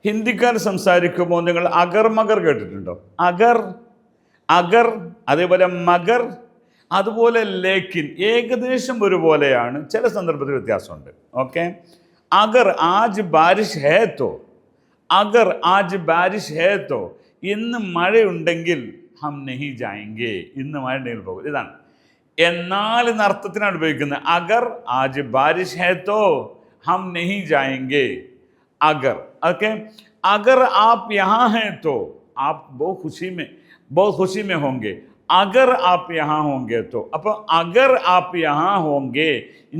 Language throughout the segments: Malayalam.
ഹിന്ദിക്കാർ സംസാരിക്കുമ്പോൾ നിങ്ങൾ അഗർ മഗർ കേട്ടിട്ടുണ്ടോ? അഗർ, അഗർ, അതേപോലെ മഗർ, അതുപോലെ ലേക്കിൻ ഏകദേശം ഒരുപോലെയാണ്, ചില സന്ദർഭത്തിൽ വ്യത്യാസമുണ്ട്. ഓക്കെ, അഗർ ആജ് ബാരിഷ് ഹേ തോ, അഗർ ആജ് ബാരിഷ് ഹേ തോ, ഇന്ന് മഴയുണ്ടെങ്കിൽ ഹം നഹി ജായെങ്കെ, ഇന്ന് മഴ ഉണ്ടെങ്കിൽ പോകും. ഇതാണ്. എന്നാൽ എന്ന അർത്ഥത്തിനാണ് ഉപയോഗിക്കുന്നത്. അഗർ ആജ് ബാരിഷ് ഹേ തോ ഹം നഹി ജായെങ്കെ, अगर. ओके, अगर आप यहाँ हैं तो आप बहुत खुशी में होंगे. अगर आप यहाँ होंगे तो, അപ്പോൾ अगर आप यहाँ होंगे,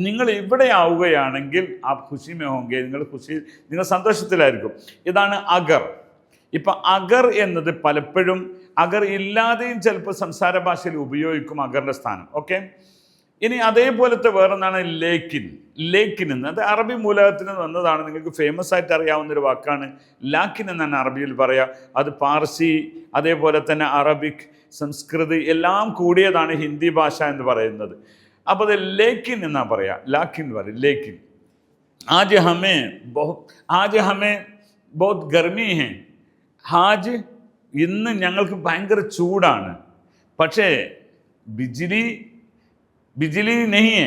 നിങ്ങൾ ഇവിടെ ആവുകയാണെങ്കിൽ आप खुशी में होंगे, നിങ്ങൾ സന്തോഷത്തിലായിരിക്കും. ഇതാണ് അഗർ. ഇപ്പം അഗർ എന്നത് പലപ്പോഴും അഗർ ഇല്ലാതെയും ചിലപ്പോൾ സംസാര ഭാഷയിൽ ഉപയോഗിക്കും അഗറിൻ്റെ സ്ഥാനം. ഓക്കെ, ഇനി അതേപോലത്തെ വേറൊന്നാണ് ലേക്കിൻ. ലേക്കിൻ എന്ന്, അത് അറബി മൂലകത്തിൽ നിന്ന് വന്നതാണ്. നിങ്ങൾക്ക് ഫേമസ് ആയിട്ട് അറിയാവുന്നൊരു വാക്കാണ് ലാക്കിൻ എന്നാണ് അറബിയിൽ പറയുക. അത് പാർസി, അതേപോലെ തന്നെ അറബിക്, സംസ്കൃതി എല്ലാം കൂടിയതാണ് ഹിന്ദി ഭാഷ എന്ന് പറയുന്നത്. അപ്പോൾ അത് ലേക്കിൻ എന്നാണ് പറയുക. ലാക്കിൻ പറയും, ലേക്കിൻ. ആജ് ഹമേ ബഹുത് ഗർമി ഹേ, ആജ് ഇന്ന് ഞങ്ങൾക്ക് ഭയങ്കര ചൂടാണ്, പക്ഷേ ബിജിലി നെയ്യേ,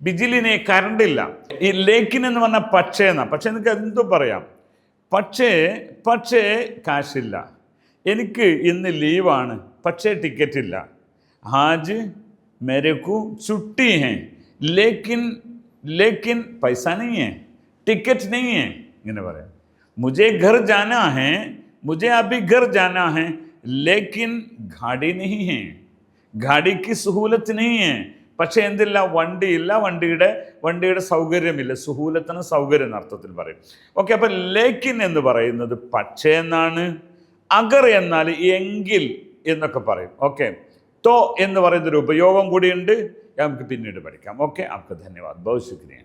ബിജിലിനെ കറണ്ട് ഇല്ല. ഈ ലേക്കിൻ എന്ന് പറഞ്ഞാൽ പക്ഷേ എന്നാ. പക്ഷേ എനിക്ക് എന്തോ പറയാം, പക്ഷേ കാശില്ല, എനിക്ക് ഇന്ന് ലീവാണ്, പക്ഷേ ടിക്കറ്റ് ഇല്ല. ആജ് മേരെക്കു ചുട്ടി ഹേ, ലേക്കിൻ പൈസ നെയ്യ് ഹേ, ടിക്കറ്റ് നെയ്യ് ഹേ, ഇങ്ങനെ പറയാം. മുझे घर जाना है, मुझे अभी घर जाना है, लेकिन गाड़ी नहीं है, गाड़ी की सहूलत नहीं है. പക്ഷേ എന്തില്ല, വണ്ടിയില്ല, വണ്ടിയുടെ സൗകര്യമില്ല. സുഹൂലത്തിന് സൗകര്യം എന്ന അർത്ഥത്തിൽ പറയും. ഓക്കെ, അപ്പം ലേക്കിൻ എന്ന് പറയുന്നത് പക്ഷേ എന്നാണ്. അഗർ എന്നാൽ എങ്കിൽ എന്നൊക്കെ പറയും. ഓക്കെ, തോ എന്ന് പറയുന്നൊരു ഉപയോഗം കൂടിയുണ്ട്, നമുക്ക് പിന്നീട് പഠിക്കാം. ഓക്കെ, आपका धन्यवाद, बहुत शुक्रिया.